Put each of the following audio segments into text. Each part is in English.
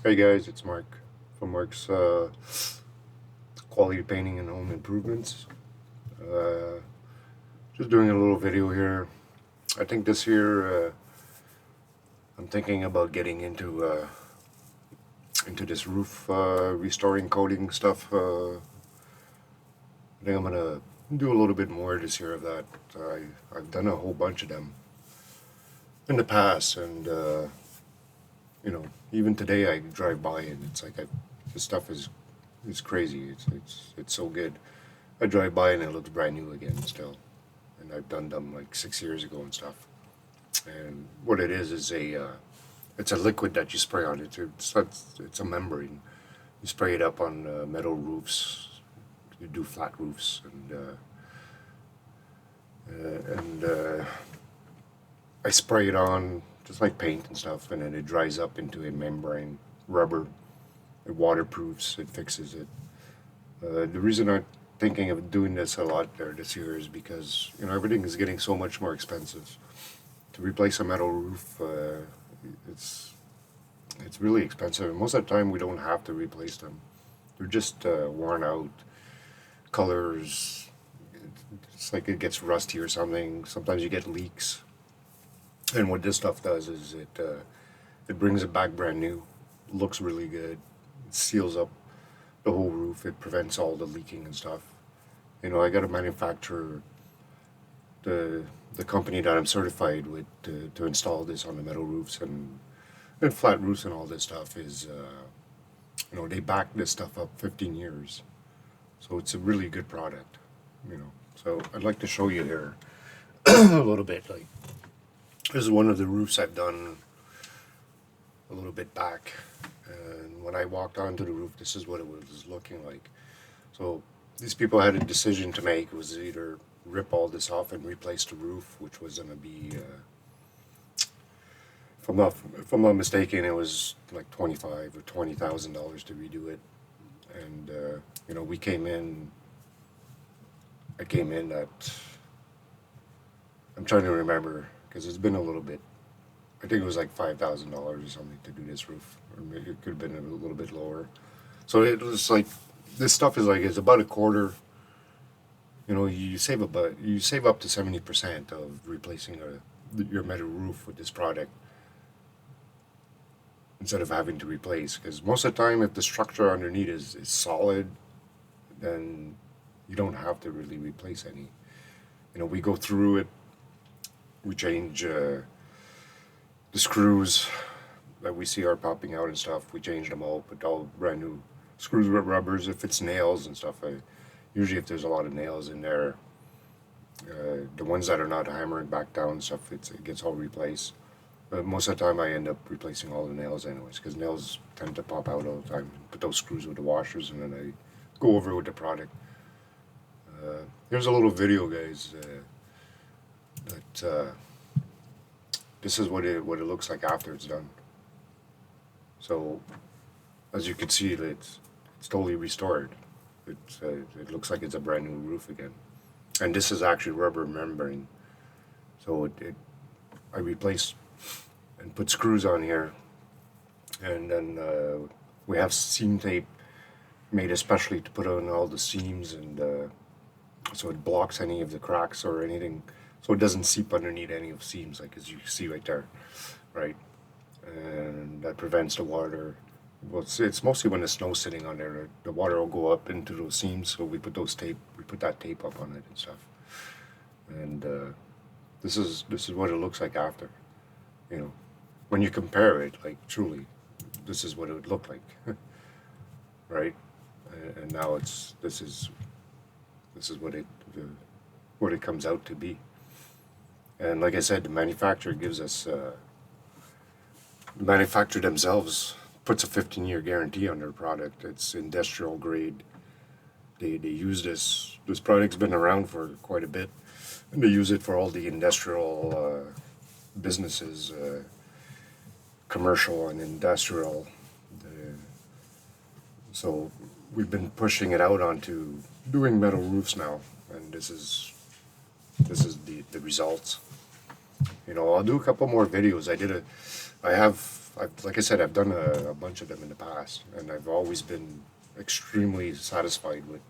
Hey guys, it's Mark from Mark's Quality Painting and Home Improvements. Uh, just doing a little video here. I think this year I'm thinking about getting into this roof restoring coating stuff. I think I'm gonna do a little bit more this year of that. I've done a whole bunch of them in the past, and even today I drive by and it's like this stuff is crazy. It's so good. I drive by and it looks brand new again still. And I've done them like 6 years ago and stuff. And what it is it's a liquid that you spray on it. It's a membrane. You spray it up on metal roofs. You do flat roofs and I spray it on just like paint and stuff, and then it dries up into a membrane rubber. It waterproofs. It fixes it. The reason I'm thinking of doing this a lot there this year is because everything is getting so much more expensive. To replace a metal roof, it's it's really expensive. And most of the time, we don't have to replace them. They're just worn out, colors. It's like it gets rusty or something. Sometimes you get leaks. And what this stuff does is it brings it back brand new. Looks really good. It seals up the whole roof. It prevents all the leaking and stuff. I got to manufacture the company that I'm certified with to install this on the metal roofs and flat roofs and all this stuff is they back this stuff up 15 years, so it's a really good product. So I'd like to show you here a little bit. Like, this is one of the roofs I've done a little bit back, and when I walked onto the roof, this is what it was looking like. So these people had a decision to make. It was either rip all this off and replace the roof, which was going to be, if I'm not mistaken, it was like $25,000 or $20,000 to redo it. And we came in. I came in at. I'm trying to remember because it's been a little bit. I think it was like $5,000 or something to do this roof, or maybe it could have been a little bit lower. So it was like this stuff is like it's about a quarter. You save up to 70% of replacing your metal roof with this product instead of having to replace. Because most of the time, if the structure underneath is solid, then you don't have to really replace any. We go through it. We change the screws that we see are popping out and stuff. We change them all, put all brand new screws with rubbers. If it's nails and stuff, usually if there's a lot of nails in there, the ones that are not hammering back down and stuff, it gets all replaced. But most of the time, I end up replacing all the nails anyways, because nails tend to pop out all the time. Put those screws with the washers, and then I go over with the product. Here's a little video, guys. That this is what it looks like after it's done. So, as you can see, it's totally restored. It looks like it's a brand new roof again. And this is actually rubber membrane. So I replaced and put screws on here, and then we have seam tape made especially to put on all the seams, and so it blocks any of the cracks or anything, so it doesn't seep underneath any of the seams, like as you see right there, right? And that prevents the water. Well, it's mostly when the snow's sitting on there, the water will go up into those seams. So we put that tape up on it and stuff. And this is what it looks like after. When you compare it, like truly, this is what it would look like, right? And now this is what it comes out to be. And like I said, the manufacturer gives us. The manufacturer themselves puts a 15-year guarantee on their product. It's industrial grade. They use this product's been around for quite a bit, and they use it for all the industrial businesses, commercial and industrial. So we've been pushing it out onto doing metal roofs now, and this is the results. I'll do a couple more videos. I like I said, I've done a bunch of them in the past, and I've always been extremely satisfied with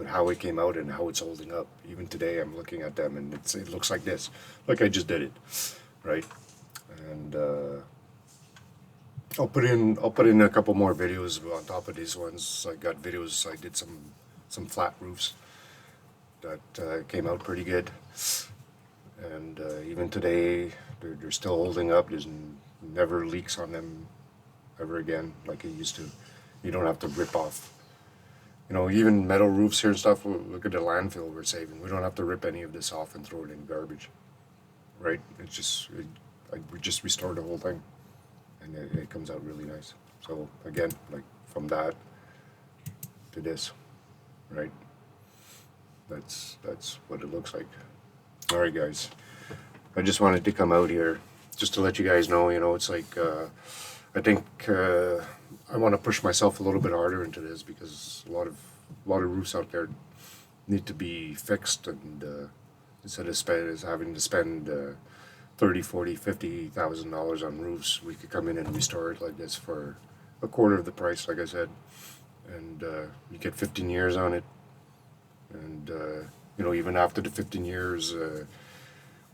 how it came out and how it's holding up. Even today, I'm looking at them, and it looks like this, like I just did it, right? And I'll put in a couple more videos on top of these ones. I got videos. I did some flat roofs that came out pretty good, and even today they're still holding up. There's never leaks on them ever again like it used to. You don't have to rip off. You know, even metal roofs here and stuff. Look at the landfill we're saving. We don't have to rip any of this off and throw it in garbage, right? It's just we just restore the whole thing, and it comes out really nice. So again, like from that to this, right? That's what it looks like. All right, guys. I just wanted to come out here just to let you guys know. You know, it's like I think I want to push myself a little bit harder into this because a lot of roofs out there need to be fixed, and instead of having to spend 30, 40, 50,000 dollars on roofs, we could come in and restore it like this for a quarter of the price, like I said, and you get 15 years on it, and you know, even after the 15 years,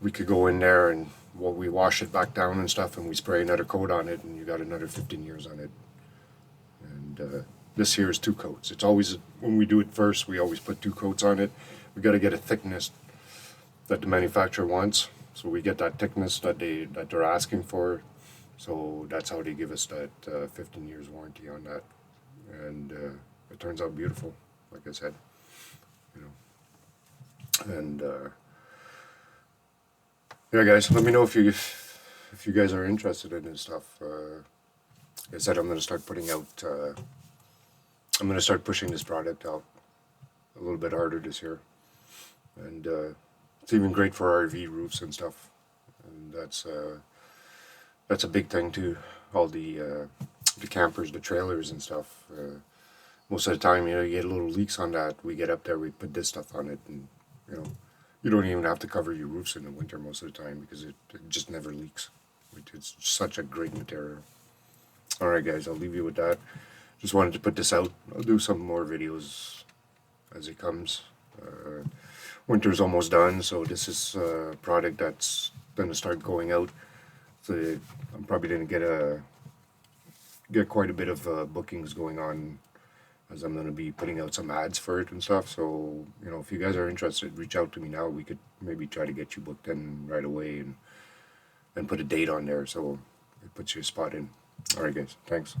we could go in there and we wash it back down and stuff, and we spray another coat on it, and you got another 15 years on it. And this here is 2 coats. It's always, when we do it first, we always put 2 coats on it. We got to get a thickness that the manufacturer wants, so we get that thickness that they're asking for. So that's how they give us that 15 years warranty on that, and it turns out beautiful, like I said, you know. And yeah, guys, let me know if you guys are interested in this stuff. Like I said, I'm gonna start putting out. I'm gonna start pushing this product out a little bit harder this year, and it's even great for RV roofs and stuff. And that's a big thing too. All the campers, the trailers and stuff. Most of the time, you know, you get little leaks on that. We get up there, we put this stuff on it, and you know, you don't even have to cover your roofs in the winter most of the time because it just never leaks. It's such a great material. All right, guys, I'll leave you with that. Just wanted to put this out. I'll do some more videos as it comes. Winter's almost done, so this is a product that's gonna start going out. So I'm probably gonna get quite a bit of bookings going on, as I'm gonna be putting out some ads for it and stuff. So you know, if you guys are interested, reach out to me now. We could maybe try to get you booked in right away and put a date on there so it puts your spot in. All right, guys, thanks.